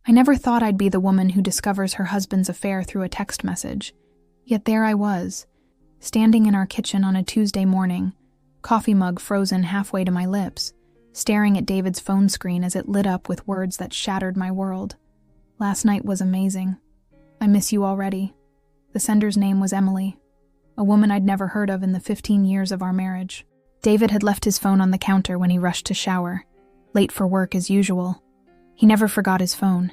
I never thought I'd be the woman who discovers her husband's affair through a text message. Yet there I was, standing in our kitchen on a Tuesday morning, coffee mug frozen halfway to my lips, staring at David's phone screen as it lit up with words that shattered my world. Last night was amazing. I miss you already. The sender's name was Emily, a woman I'd never heard of in the 15 years of our marriage. David had left his phone on the counter when he rushed to shower, late for work as usual. He never forgot his phone.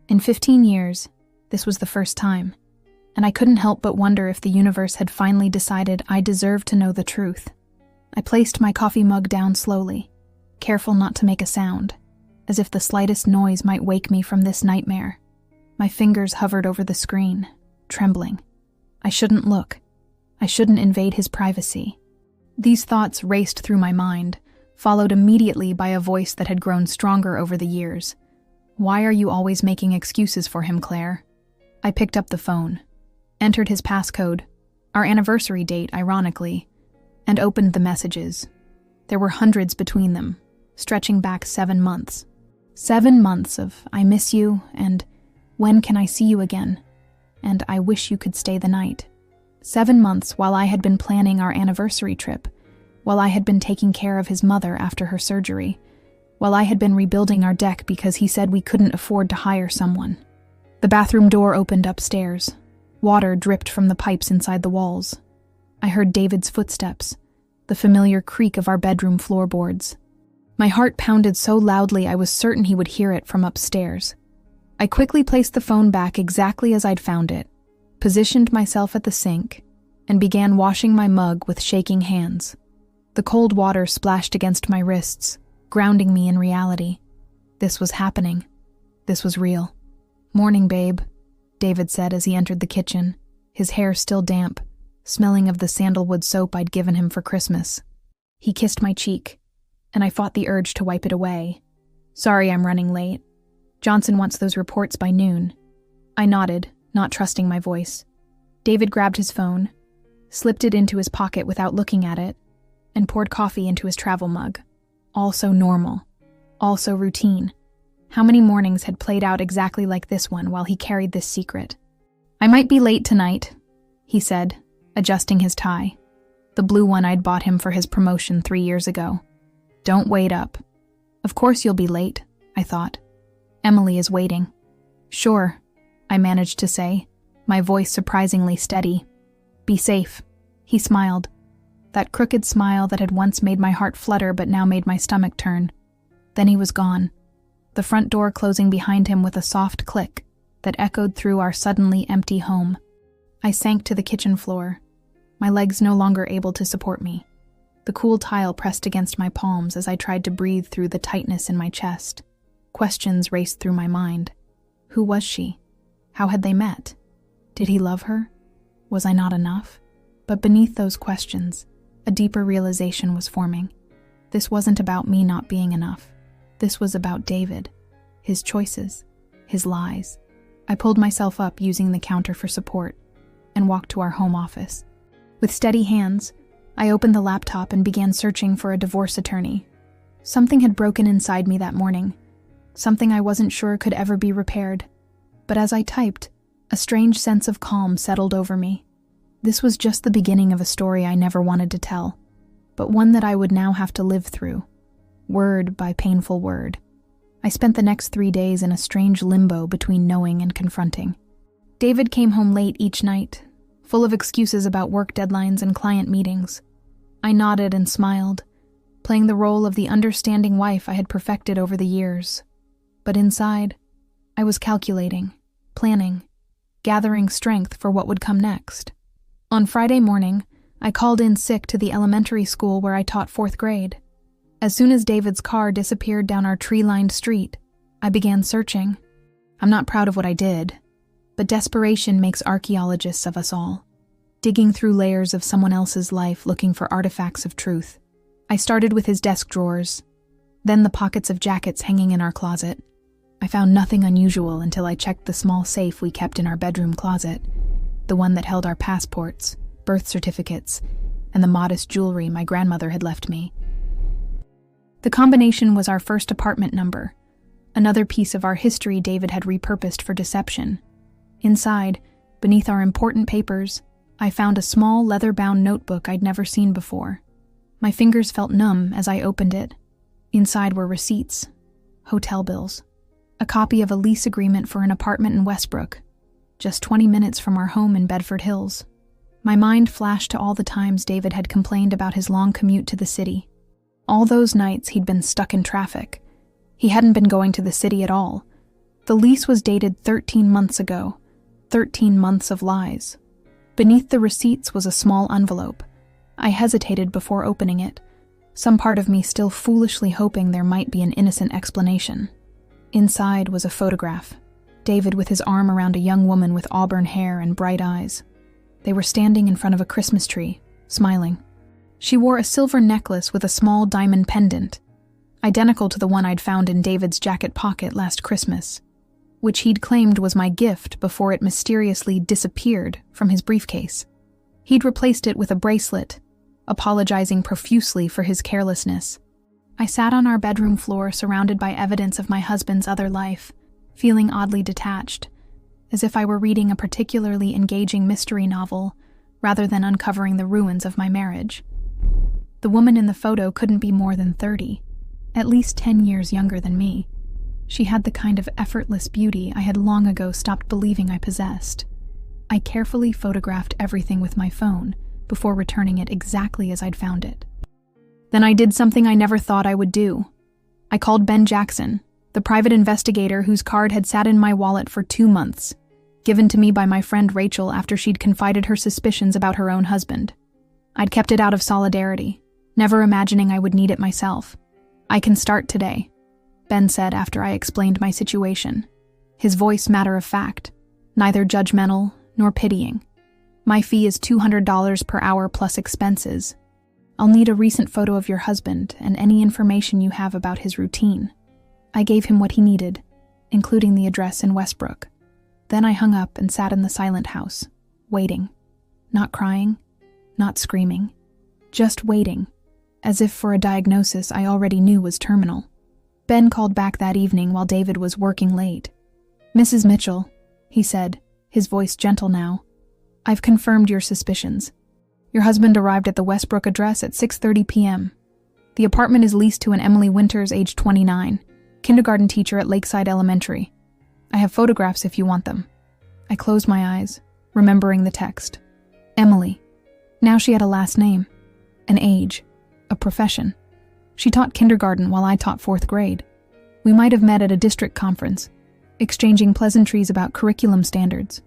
In 15 years, this was the first time, and I couldn't help but wonder if the universe had finally decided I deserved to know the truth. I placed my coffee mug down slowly, careful not to make a sound, as if the slightest noise might wake me from this nightmare. My fingers hovered over the screen, trembling. I shouldn't look. I shouldn't invade his privacy. These thoughts raced through my mind, followed immediately by a voice that had grown stronger over the years. Why are you always making excuses for him, Claire? I picked up the phone, entered his passcode, our anniversary date, ironically, and opened the messages. There were hundreds between them, stretching back 7 months. 7 months of I miss you and when can I see you again? And I wish you could stay the night. 7 months while I had been planning our anniversary trip, while I had been taking care of his mother after her surgery, while I had been rebuilding our deck because he said we couldn't afford to hire someone. The bathroom door opened upstairs. Water dripped from the pipes inside the walls. I heard David's footsteps, the familiar creak of our bedroom floorboards. My heart pounded so loudly I was certain he would hear it from upstairs. I quickly placed the phone back exactly as I'd found it, positioned myself at the sink, and began washing my mug with shaking hands. The cold water splashed against my wrists, grounding me in reality. This was happening. This was real. "Morning, babe," David said as he entered the kitchen, his hair still damp, smelling of the sandalwood soap I'd given him for Christmas. He kissed my cheek, and I fought the urge to wipe it away. "Sorry I'm running late. Johnson wants those reports by noon." I nodded, not trusting my voice. David grabbed his phone, slipped it into his pocket without looking at it, and poured coffee into his travel mug. All so normal, all so routine. How many mornings had played out exactly like this one while he carried this secret? "I might be late tonight," he said, adjusting his tie, the blue one I'd bought him for his promotion 3 years ago. "Don't wait up." "Of course you'll be late," I thought. "Emily is waiting." "Sure," I managed to say, my voice surprisingly steady. "Be safe." He smiled, that crooked smile that had once made my heart flutter but now made my stomach turn. Then he was gone, the front door closing behind him with a soft click that echoed through our suddenly empty home. I sank to the kitchen floor, my legs no longer able to support me. The cool tile pressed against my palms as I tried to breathe through the tightness in my chest. Questions raced through my mind. Who was she? How had they met? Did he love her? Was I not enough? But beneath those questions, a deeper realization was forming. This wasn't about me not being enough. This was about David, his choices, his lies. I pulled myself up using the counter for support and walked to our home office. With steady hands, I opened the laptop and began searching for a divorce attorney. Something had broken inside me that morning, something I wasn't sure could ever be repaired. But as I typed, a strange sense of calm settled over me. This was just the beginning of a story I never wanted to tell, but one that I would now have to live through, word by painful word. I spent the next 3 days in a strange limbo between knowing and confronting. David came home late each night, full of excuses about work deadlines and client meetings. I nodded and smiled, playing the role of the understanding wife I had perfected over the years. But inside, I was calculating, planning, gathering strength for what would come next. On Friday morning, I called in sick to the elementary school where I taught 4th grade. As soon as David's car disappeared down our tree-lined street, I began searching. I'm not proud of what I did, but desperation makes archaeologists of us all, digging through layers of someone else's life looking for artifacts of truth. I started with his desk drawers, then the pockets of jackets hanging in our closet. I found nothing unusual until I checked the small safe we kept in our bedroom closet, the one that held our passports, birth certificates, and the modest jewelry my grandmother had left me. The combination was our first apartment number, Another piece of our history David had repurposed for deception. Inside, beneath our important papers, I found a small leather-bound notebook I'd never seen before. My fingers felt numb as I opened it. Inside were receipts, hotel bills, a copy of a lease agreement for an apartment in Westbrook, just 20 minutes from our home in Bedford Hills. My mind flashed to all the times David had complained about his long commute to the city. All those nights he'd been stuck in traffic. He hadn't been going to the city at all. The lease was dated 13 months ago. 13 months of lies. Beneath the receipts was a small envelope. I hesitated before opening it, some part of me still foolishly hoping there might be an innocent explanation. Inside was a photograph. David with his arm around a young woman with auburn hair and bright eyes. They were standing in front of a Christmas tree, smiling. She wore a silver necklace with a small diamond pendant, identical to the one I'd found in David's jacket pocket last Christmas, which he'd claimed was my gift before it mysteriously disappeared from his briefcase. He'd replaced it with a bracelet, apologizing profusely for his carelessness. I sat on our bedroom floor surrounded by evidence of my husband's other life, feeling oddly detached, as if I were reading a particularly engaging mystery novel rather than uncovering the ruins of my marriage. The woman in the photo couldn't be more than 30, at least 10 years younger than me. She had the kind of effortless beauty I had long ago stopped believing I possessed. I carefully photographed everything with my phone before returning it exactly as I'd found it. Then I did something I never thought I would do. I called Ben Jackson, the private investigator whose card had sat in my wallet for 2 months, given to me by my friend Rachel after she'd confided her suspicions about her own husband. I'd kept it out of solidarity, never imagining I would need it myself. "I can start today," Ben said after I explained my situation, his voice matter of fact, neither judgmental nor pitying. "My fee is $200 per hour plus expenses. I'll need a recent photo of your husband and any information you have about his routine." I gave him what he needed, including the address in Westbrook. Then I hung up and sat in the silent house, waiting. Not crying, not screaming, just waiting, as if for a diagnosis I already knew was terminal. Ben called back that evening while David was working late. "Mrs. Mitchell," he said, his voice gentle now, "I've confirmed your suspicions. Your husband arrived at the Westbrook address at 6:30 p.m. The apartment is leased to an Emily Winters, age 29, kindergarten teacher at Lakeside Elementary. I have photographs if you want them." I closed my eyes, remembering the text. Emily. Now she had a last name, an age, a profession. She taught kindergarten while I taught 4th grade. We might have met at a district conference, exchanging pleasantries about curriculum standards,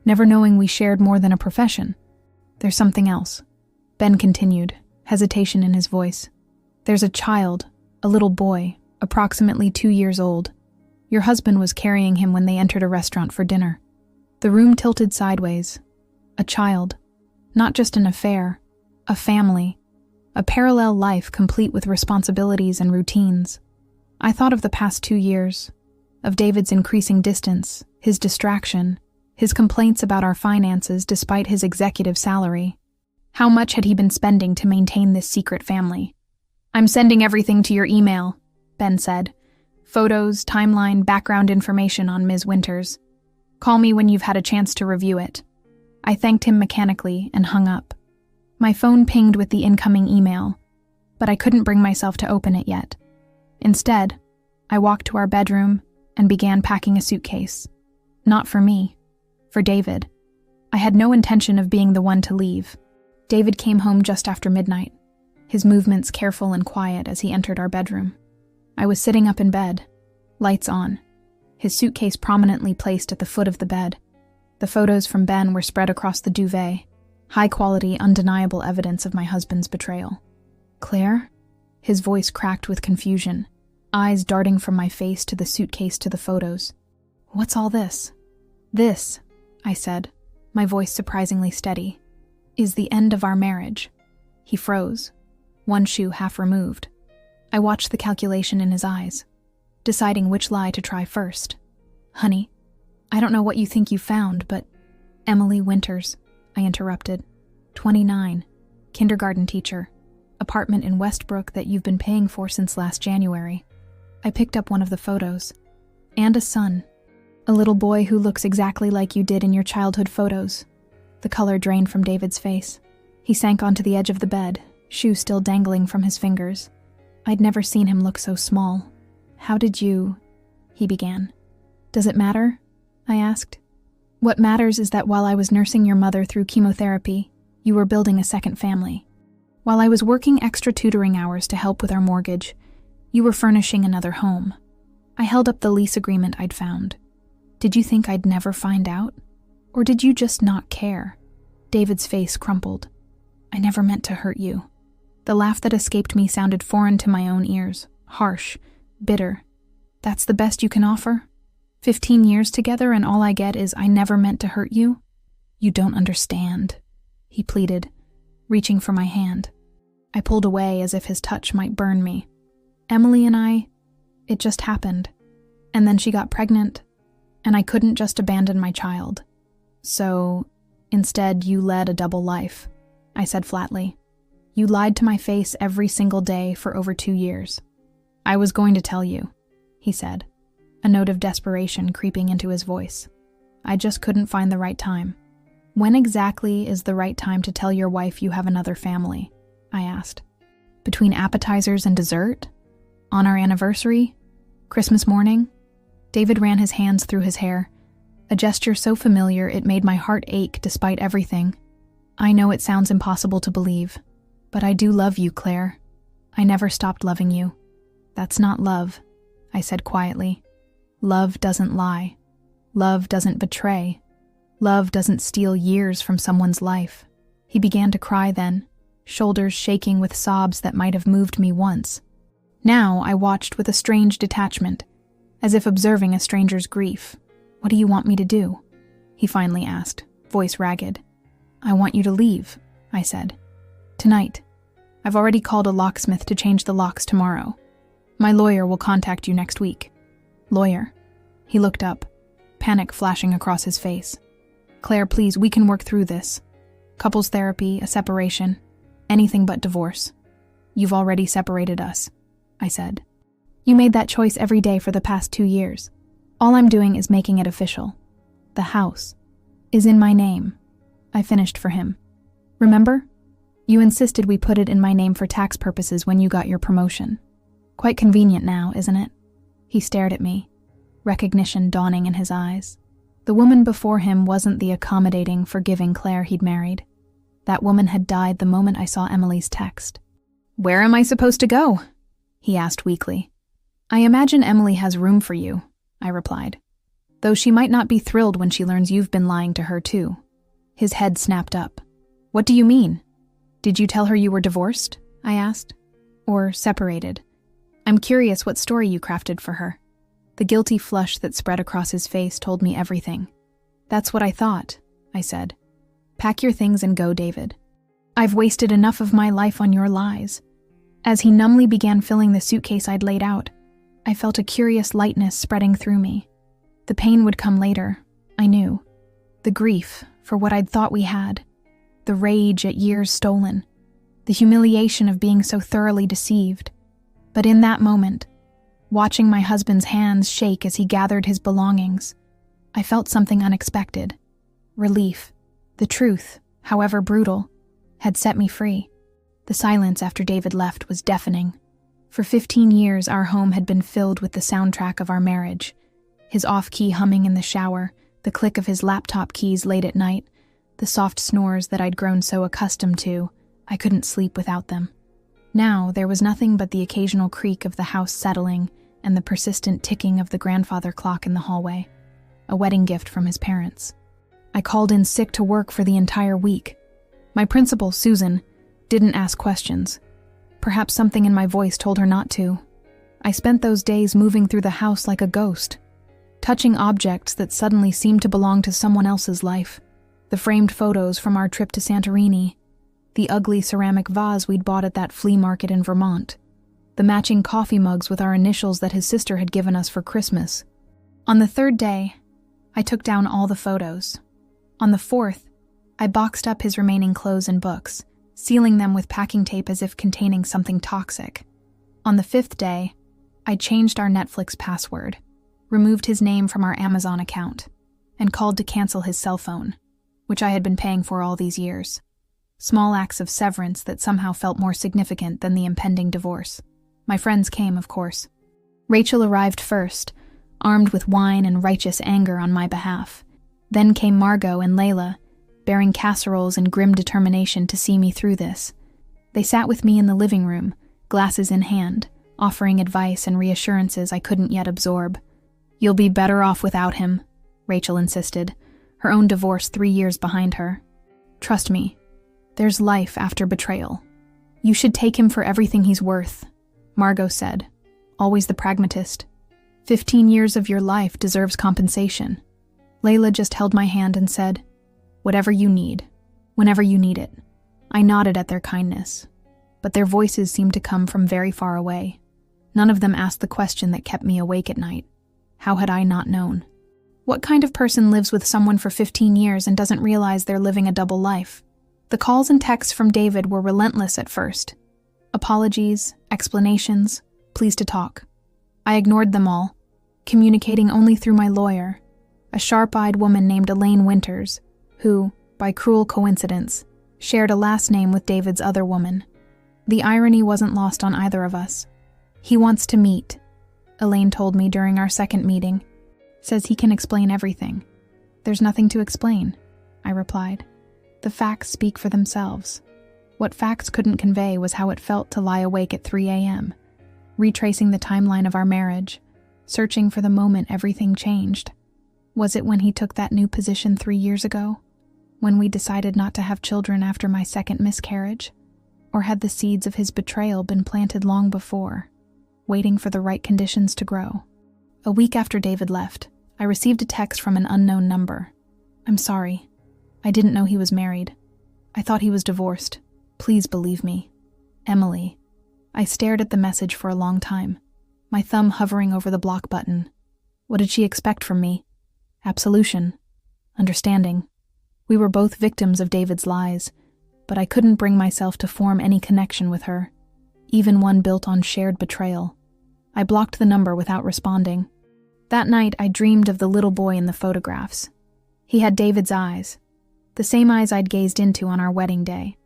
never knowing we shared more than a profession. "There's something else," Ben continued, hesitation in his voice. "There's a child, a little boy, approximately 2 years old. Your husband was carrying him when they entered a restaurant for dinner." The room tilted sideways. A child. Not just an affair. A family. A parallel life complete with responsibilities and routines. I thought of the past 2 years. Of David's increasing distance, his distraction, his complaints about our finances despite his executive salary. How much had he been spending to maintain this secret family? "I'm sending everything to your email," Ben said. "Photos, timeline, background information on Ms. Winters. Call me when you've had a chance to review it." I thanked him mechanically and hung up. My phone pinged with the incoming email, but I couldn't bring myself to open it yet. Instead, I walked to our bedroom and began packing a suitcase. Not for me, for David. I had no intention of being the one to leave. David came home just after midnight, his movements careful and quiet as he entered our bedroom. I was sitting up in bed, lights on, his suitcase prominently placed at the foot of the bed. The photos from Ben were spread across the duvet, high-quality, undeniable evidence of my husband's betrayal. "Claire?" His voice cracked with confusion, eyes darting from my face to the suitcase to the photos. "What's all this?" "This," I said, my voice surprisingly steady, "is the end of our marriage." He froze, one shoe half removed. I watched the calculation in his eyes, deciding which lie to try first. "Honey, I don't know what you think you found, but—" "Emily Winters," I interrupted. 29, kindergarten teacher, apartment in Westbrook that you've been paying for since last January. I picked up one of the photos. And a son. A little boy who looks exactly like you did in your childhood photos. The color drained from David's face. He sank onto the edge of the bed, shoe still dangling from his fingers. I'd never seen him look so small. How did you... he began. Does it matter? I asked. What matters is that while I was nursing your mother through chemotherapy, you were building a second family. While I was working extra tutoring hours to help with our mortgage, you were furnishing another home. I held up the lease agreement I'd found. Did you think I'd never find out? Or did you just not care? David's face crumpled. I never meant to hurt you. The laugh that escaped me sounded foreign to my own ears, harsh, bitter. That's the best you can offer? 15 years together and all I get is I never meant to hurt you? You don't understand, he pleaded, reaching for my hand. I pulled away as if his touch might burn me. Emily and I, it just happened. And then she got pregnant, and I couldn't just abandon my child. So, instead, you led a double life, I said flatly. You lied to my face every single day for over 2 years. I was going to tell you, he said, a note of desperation creeping into his voice. I just couldn't find the right time. When exactly is the right time to tell your wife you have another family? I asked. Between appetizers and dessert? On our anniversary? Christmas morning? David ran his hands through his hair, a gesture so familiar it made my heart ache despite everything. I know it sounds impossible to believe, but I do love you, Claire. I never stopped loving you. That's not love, I said quietly. Love doesn't lie. Love doesn't betray. Love doesn't steal years from someone's life. He began to cry then, shoulders shaking with sobs that might have moved me once. Now I watched with a strange detachment, as if observing a stranger's grief. What do you want me to do? He finally asked, voice ragged. I want you to leave, I said. Tonight. I've already called a locksmith to change the locks tomorrow. My lawyer will contact you next week. Lawyer. He looked up, panic flashing across his face. Claire, please, we can work through this. Couples therapy, a separation, anything but divorce. You've already separated us, I said. You made that choice every day for the past 2 years. All I'm doing is making it official. The house is in my name. I finished for him. Remember? You insisted we put it in my name for tax purposes when you got your promotion. Quite convenient now, isn't it? He stared at me, recognition dawning in his eyes. The woman before him wasn't the accommodating, forgiving Claire he'd married. That woman had died the moment I saw Emily's text. Where am I supposed to go? He asked weakly. I imagine Emily has room for you, I replied. Though she might not be thrilled when she learns you've been lying to her too. His head snapped up. What do you mean? Did you tell her you were divorced? I asked. Or separated? I'm curious what story you crafted for her. The guilty flush that spread across his face told me everything. That's what I thought, I said. Pack your things and go, David. I've wasted enough of my life on your lies. As he numbly began filling the suitcase I'd laid out, I felt a curious lightness spreading through me. The pain would come later, I knew. The grief for what I'd thought we had. The rage at years stolen. The humiliation of being so thoroughly deceived. But in that moment, watching my husband's hands shake as he gathered his belongings, I felt something unexpected. Relief. The truth, however brutal, had set me free. The silence after David left was deafening. For 15 years, our home had been filled with the soundtrack of our marriage. His off-key humming in the shower, the click of his laptop keys late at night, the soft snores that I'd grown so accustomed to, I couldn't sleep without them. Now, there was nothing but the occasional creak of the house settling and the persistent ticking of the grandfather clock in the hallway, a wedding gift from his parents. I called in sick to work for the entire week. My principal, Susan, didn't ask questions. Perhaps something in my voice told her not to. I spent those days moving through the house like a ghost, touching objects that suddenly seemed to belong to someone else's life. The framed photos from our trip to Santorini, the ugly ceramic vase we'd bought at that flea market in Vermont, the matching coffee mugs with our initials that his sister had given us for Christmas. On the 3rd day, I took down all the photos. On the 4th, I boxed up his remaining clothes and books, sealing them with packing tape as if containing something toxic. On the 5th day, I changed our Netflix password. removed his name from our Amazon account, and called to cancel his cell phone, which I had been paying for all these years. Small acts of severance that somehow felt more significant than the impending divorce. My friends came, of course. Rachel arrived first, armed with wine and righteous anger on my behalf. Then came Margot and Layla, bearing casseroles and grim determination to see me through this. They sat with me in the living room, glasses in hand, offering advice and reassurances I couldn't yet absorb. "You'll be better off without him," Rachel insisted, her own divorce 3 years behind her. "Trust me, there's life after betrayal. You should take him for everything he's worth," Margot said, always the pragmatist. 15 years of your life deserves compensation. Layla just held my hand and said, "Whatever you need, whenever you need it." I nodded at their kindness, but their voices seemed to come from very far away. None of them asked the question that kept me awake at night. How had I not known? What kind of person lives with someone for 15 years and doesn't realize they're living a double life? The calls and texts from David were relentless at first. Apologies, explanations, pleas to talk. I ignored them all, communicating only through my lawyer, a sharp-eyed woman named Elaine Winters, who, by cruel coincidence, shared a last name with David's other woman. The irony wasn't lost on either of us. "He wants to meet," Elaine told me during our second meeting. "Says he can explain everything." "There's nothing to explain," I replied. "The facts speak for themselves." What facts couldn't convey was how it felt to lie awake at 3 a.m., retracing the timeline of our marriage, searching for the moment everything changed. Was it when he took that new position 3 years ago? When we decided not to have children after my second miscarriage? Or had the seeds of his betrayal been planted long before, waiting for the right conditions to grow? A week after David left, I received a text from an unknown number. "I'm sorry. I didn't know he was married. I thought he was divorced. Please believe me. Emily." I stared at the message for a long time, my thumb hovering over the block button. What did she expect from me? Absolution. Understanding. We were both victims of David's lies, but I couldn't bring myself to form any connection with her, even one built on shared betrayal. I blocked the number without responding. That night, I dreamed of the little boy in the photographs. He had David's eyes, the same eyes I'd gazed into on our wedding day.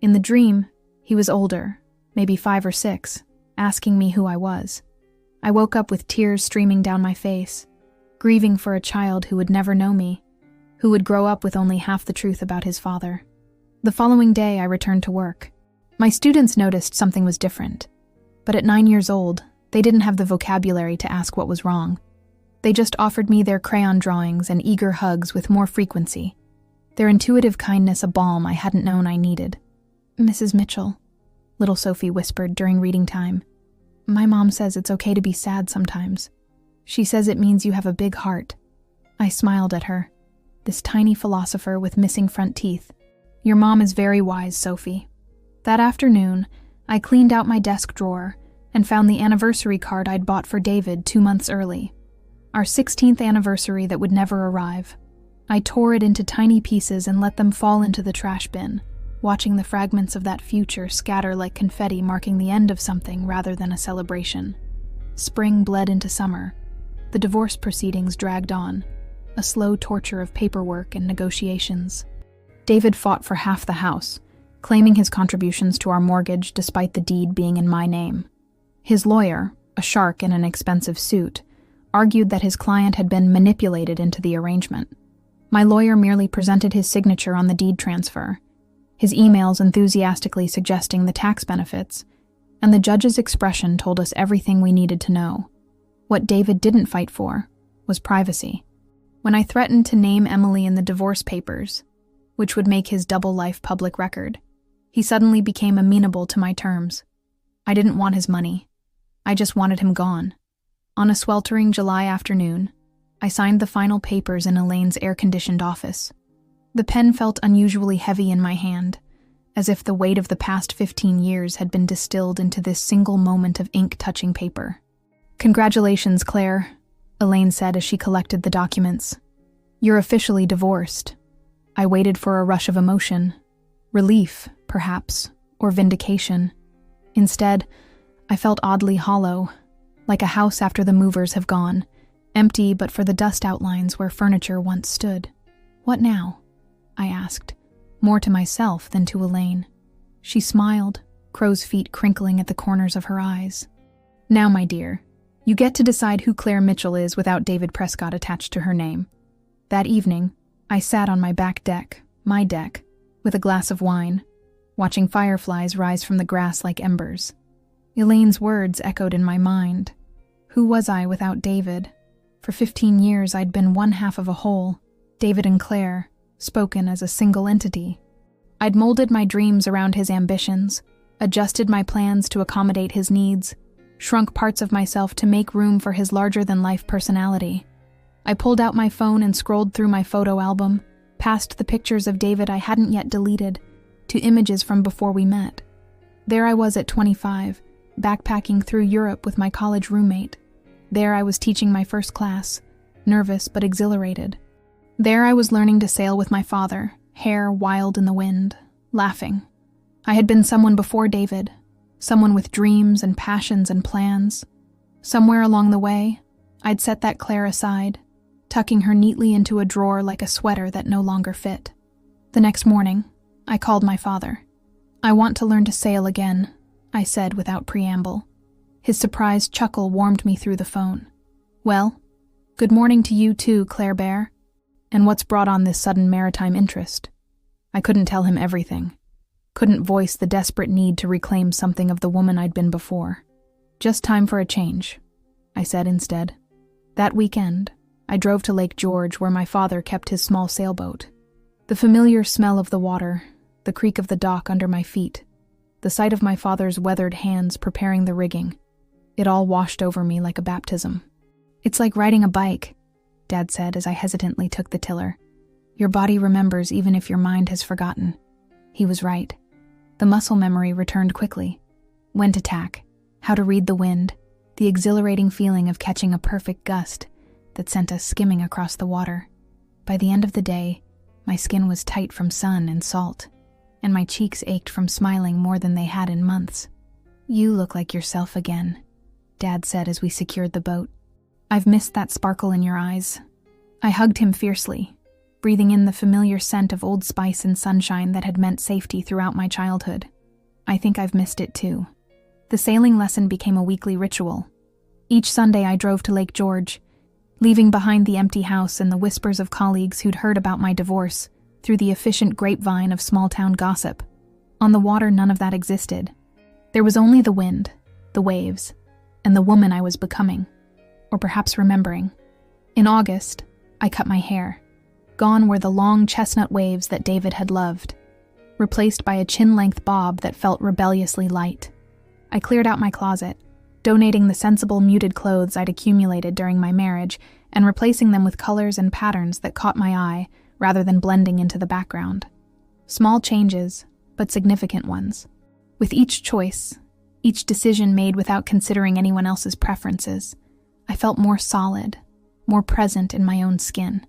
In the dream, he was older, maybe 5 or 6, asking me who I was. I woke up with tears streaming down my face, grieving for a child who would never know me, who would grow up with only half the truth about his father. The following day, I returned to work. My students noticed something was different, but at 9 years old, they didn't have the vocabulary to ask what was wrong. They just offered me their crayon drawings and eager hugs with more frequency, their intuitive kindness a balm I hadn't known I needed. "Mrs. Mitchell," little Sophie whispered during reading time, "my mom says it's okay to be sad sometimes. She says it means you have a big heart." I smiled at her, this tiny philosopher with missing front teeth. "Your mom is very wise, Sophie." That afternoon, I cleaned out my desk drawer and found the anniversary card I'd bought for David 2 months early. Our 16th anniversary that would never arrive. I tore it into tiny pieces and let them fall into the trash bin, watching the fragments of that future scatter like confetti, marking the end of something rather than a celebration. Spring bled into summer. The divorce proceedings dragged on, a slow torture of paperwork and negotiations. David fought for half the house, claiming his contributions to our mortgage despite the deed being in my name. His lawyer, a shark in an expensive suit, argued that his client had been manipulated into the arrangement. My lawyer merely presented his signature on the deed transfer, his emails enthusiastically suggesting the tax benefits, and the judge's expression told us everything we needed to know. What David didn't fight for was privacy. When I threatened to name Emily in the divorce papers, which would make his double life public record, he suddenly became amenable to my terms. I didn't want his money. I just wanted him gone. On a sweltering July afternoon, I signed the final papers in Elaine's air-conditioned office. The pen felt unusually heavy in my hand, as if the weight of the past 15 years had been distilled into this single moment of ink touching paper. "Congratulations, Claire," Elaine said as she collected the documents. "You're officially divorced." I waited for a rush of emotion. Relief, perhaps, or vindication. Instead, I felt oddly hollow, like a house after the movers have gone, empty but for the dust outlines where furniture once stood. "What now?" I asked, more to myself than to Elaine. She smiled, crow's feet crinkling at the corners of her eyes. "Now, my dear, you get to decide who Claire Mitchell is without David Prescott attached to her name." That evening, I sat on my back deck, my deck, with a glass of wine, watching fireflies rise from the grass like embers. Elaine's words echoed in my mind. Who was I without David? For 15 years I'd been one half of a whole, David and Claire, spoken as a single entity. I'd molded my dreams around his ambitions, adjusted my plans to accommodate his needs, shrunk parts of myself to make room for his larger-than-life personality. I pulled out my phone and scrolled through my photo album, past the pictures of David I hadn't yet deleted, to images from before we met. There I was at 25, backpacking through Europe with my college roommate. There I was teaching my first class, nervous but exhilarated. There I was learning to sail with my father, hair wild in the wind, laughing. I had been someone before David, someone with dreams and passions and plans. Somewhere along the way, I'd set that Claire aside, tucking her neatly into a drawer like a sweater that no longer fit. The next morning, I called my father. "I want to learn to sail again," I said without preamble. His surprised chuckle warmed me through the phone. "Well, good morning to you too, Claire Bear. And what's brought on this sudden maritime interest?" I couldn't tell him everything. Couldn't voice the desperate need to reclaim something of the woman I'd been before. "Just time for a change," I said instead. That weekend, I drove to Lake George where my father kept his small sailboat. The familiar smell of the water, the creak of the dock under my feet, the sight of my father's weathered hands preparing the rigging, it all washed over me like a baptism. "It's like riding a bike," Dad said as I hesitantly took the tiller. "Your body remembers even if your mind has forgotten." He was right. The muscle memory returned quickly. When to tack, how to read the wind, the exhilarating feeling of catching a perfect gust that sent us skimming across the water. By the end of the day, my skin was tight from sun and salt, and my cheeks ached from smiling more than they had in months. "You look like yourself again," Dad said as we secured the boat. "I've missed that sparkle in your eyes." I hugged him fiercely, breathing in the familiar scent of Old Spice and sunshine that had meant safety throughout my childhood. "I think I've missed it too." The sailing lesson became a weekly ritual. Each Sunday I drove to Lake George, leaving behind the empty house and the whispers of colleagues who'd heard about my divorce through the efficient grapevine of small-town gossip. On the water, none of that existed. There was only the wind, the waves, and the woman I was becoming, or perhaps remembering. In August, I cut my hair. Gone were the long chestnut waves that David had loved, replaced by a chin-length bob that felt rebelliously light. I cleared out my closet, donating the sensible muted clothes I'd accumulated during my marriage and replacing them with colors and patterns that caught my eye rather than blending into the background. Small changes, but significant ones. With each choice, each decision made without considering anyone else's preferences, I felt more solid, more present in my own skin.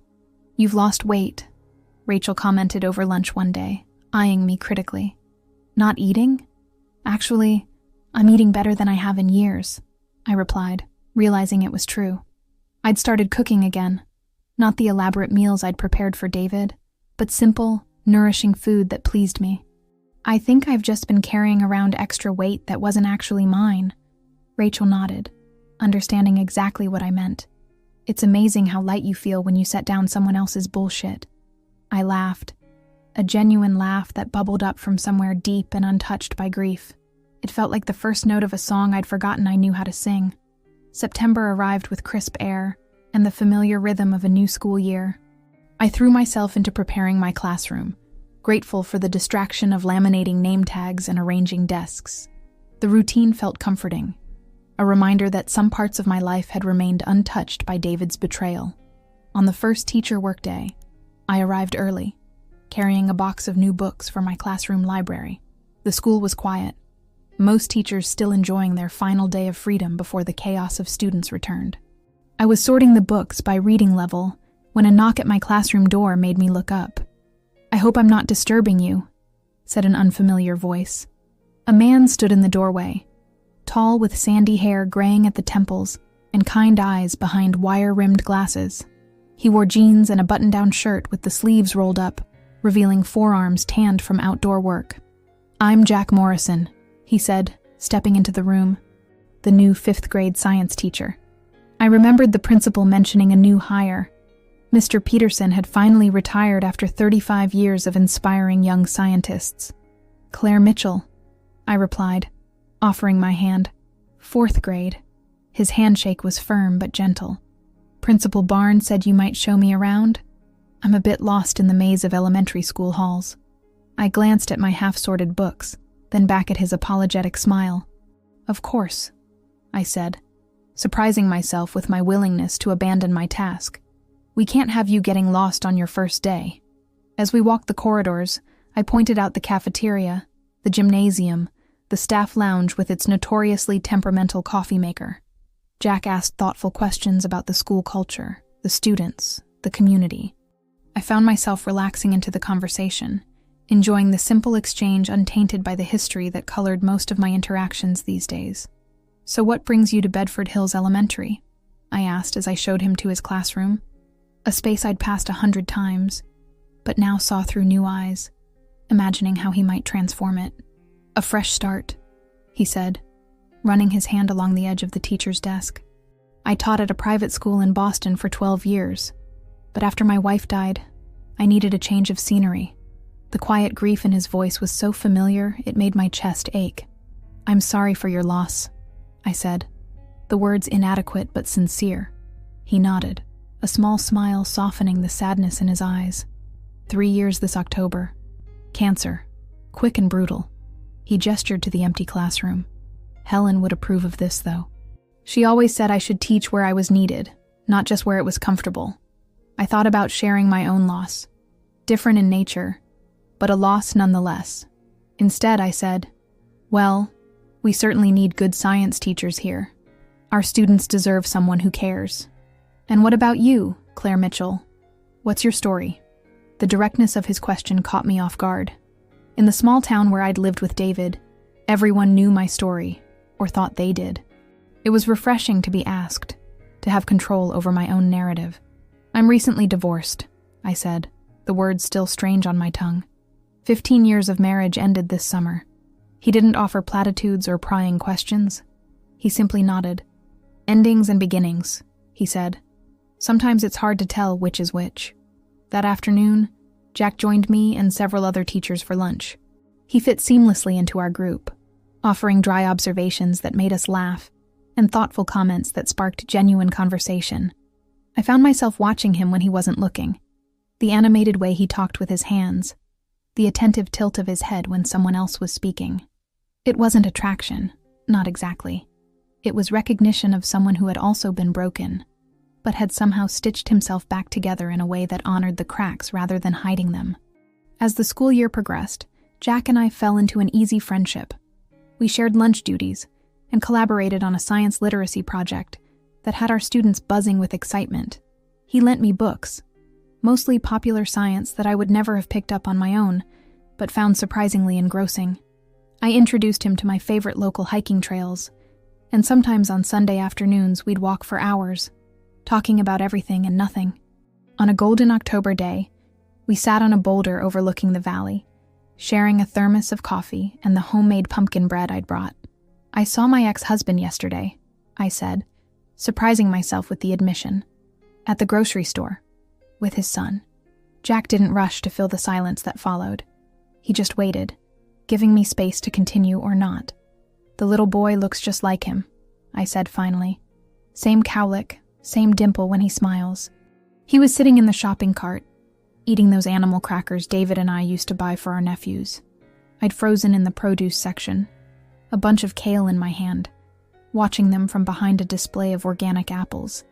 "You've lost weight," Rachel commented over lunch one day, eyeing me critically. "Not eating? Actually, I'm eating better than I have in years," I replied, realizing it was true. I'd started cooking again, not the elaborate meals I'd prepared for David, but simple, nourishing food that pleased me. "I think I've just been carrying around extra weight that wasn't actually mine." Rachel nodded, understanding exactly what I meant. "It's amazing how light you feel when you set down someone else's bullshit." I laughed, a genuine laugh that bubbled up from somewhere deep and untouched by grief. It felt like the first note of a song I'd forgotten I knew how to sing. September arrived with crisp air and the familiar rhythm of a new school year. I threw myself into preparing my classroom, grateful for the distraction of laminating name tags and arranging desks. The routine felt comforting, a reminder that some parts of my life had remained untouched by David's betrayal. On the first teacher workday, I arrived early, carrying a box of new books for my classroom library. The school was quiet, most teachers still enjoying their final day of freedom before the chaos of students returned. I was sorting the books by reading level when a knock at my classroom door made me look up. "I hope I'm not disturbing you," said an unfamiliar voice. A man stood in the doorway, tall with sandy hair graying at the temples and kind eyes behind wire-rimmed glasses. He wore jeans and a button-down shirt with the sleeves rolled up, revealing forearms tanned from outdoor work. "I'm Jack Morrison," he said, stepping into the room, the new 5th grade science teacher. I remembered the principal mentioning a new hire. Mr. Peterson had finally retired after 35 years of inspiring young scientists. "Claire Mitchell," I replied, offering my hand. 4th grade. His handshake was firm but gentle. "Principal Barnes said you might show me around? I'm a bit lost in the maze of elementary school halls." I glanced at my half-sorted books, then back at his apologetic smile. "Of course," I said, surprising myself with my willingness to abandon my task. "We can't have you getting lost on your first day." As we walked the corridors, I pointed out the cafeteria, the gymnasium, the staff lounge with its notoriously temperamental coffee maker. Jack asked thoughtful questions about the school culture, the students, the community. I found myself relaxing into the conversation, enjoying the simple exchange untainted by the history that colored most of my interactions these days. "So what brings you to Bedford Hills Elementary?" I asked as I showed him to his classroom. A space I'd passed 100 times, but now saw through new eyes, imagining how he might transform it. "A fresh start," he said, running his hand along the edge of the teacher's desk. "I taught at a private school in Boston for 12 years, but after my wife died, I needed a change of scenery." The quiet grief in his voice was so familiar it made my chest ache. "I'm sorry for your loss," I said, the words inadequate but sincere. He nodded, a small smile softening the sadness in his eyes. 3 years this October. Cancer. Quick and brutal. He gestured to the empty classroom. Helen would approve of this, though. She always said I should teach where I was needed, not just where it was comfortable. I thought about sharing my own loss. Different in nature, but a loss nonetheless. Instead, I said, "Well, we certainly need good science teachers here. Our students deserve someone who cares." "And what about you, Claire Mitchell? What's your story?" The directness of his question caught me off guard. In the small town where I'd lived with David, everyone knew my story, or thought they did. It was refreshing to be asked, to have control over my own narrative. "I'm recently divorced," I said, the words still strange on my tongue. 15 years of marriage ended this summer. He didn't offer platitudes or prying questions. He simply nodded. "Endings and beginnings," he said. "Sometimes it's hard to tell which is which." That afternoon, Jack joined me and several other teachers for lunch. He fit seamlessly into our group, offering dry observations that made us laugh and thoughtful comments that sparked genuine conversation. I found myself watching him when he wasn't looking. The animated way he talked with his hands, the attentive tilt of his head when someone else was speaking. It wasn't attraction, not exactly. It was recognition of someone who had also been broken, but had somehow stitched himself back together in a way that honored the cracks rather than hiding them. As the school year progressed, Jack and I fell into an easy friendship. We shared lunch duties and collaborated on a science literacy project that had our students buzzing with excitement. He lent me books, mostly popular science that I would never have picked up on my own, but found surprisingly engrossing. I introduced him to my favorite local hiking trails, and sometimes on Sunday afternoons we'd walk for hours, talking about everything and nothing. On a golden October day, we sat on a boulder overlooking the valley, sharing a thermos of coffee and the homemade pumpkin bread I'd brought. "I saw my ex-husband yesterday," I said, surprising myself with the admission. "At the grocery store, with his son." Jack didn't rush to fill the silence that followed. He just waited, giving me space to continue or not. "The little boy looks just like him," I said finally. "Same cowlick, same dimple when he smiles." He was sitting in the shopping cart, eating those animal crackers David and I used to buy for our nephews. I'd frozen in the produce section, a bunch of kale in my hand, watching them from behind a display of organic apples.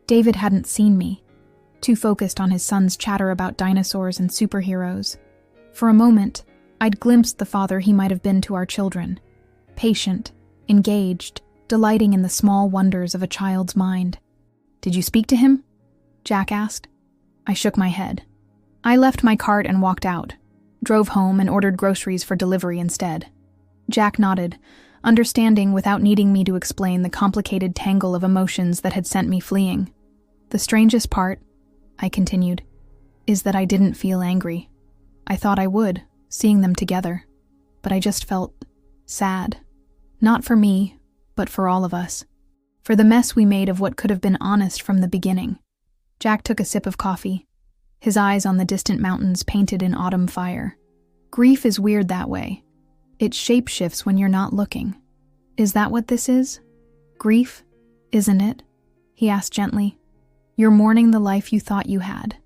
David hadn't seen me, too focused on his son's chatter about dinosaurs and superheroes. For a moment, I'd glimpsed the father he might have been to our children, patient, engaged, delighting in the small wonders of a child's mind. "Did you speak to him?" Jack asked. I shook my head. I left my cart and walked out, drove home and ordered groceries for delivery instead. Jack nodded, understanding without needing me to explain the complicated tangle of emotions that had sent me fleeing. The strangest part, I continued, is that I didn't feel angry. I thought I would, seeing them together, but I just felt sad. Not for me, but for all of us. For the mess we made of what could have been honest from the beginning. Jack took a sip of coffee, his eyes on the distant mountains painted in autumn fire. Grief is weird that way. It shapeshifts when you're not looking. Is that what this is? Grief, isn't it? He asked gently. You're mourning the life you thought you had,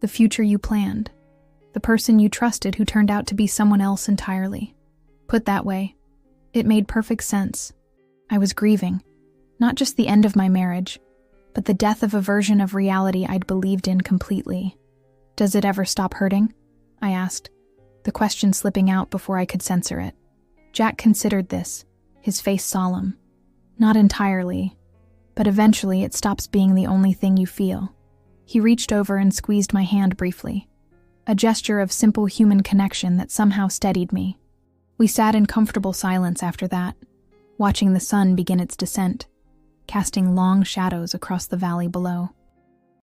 the future you planned, the person you trusted who turned out to be someone else entirely. Put that way, it made perfect sense. I was grieving, not just the end of my marriage, but the death of a version of reality I'd believed in completely. Does it ever stop hurting? I asked, the question slipping out before I could censor it. Jack considered this, his face solemn. Not entirely, but eventually it stops being the only thing you feel. He reached over and squeezed my hand briefly, a gesture of simple human connection that somehow steadied me. We sat in comfortable silence after that, watching the sun begin its descent, casting long shadows across the valley below.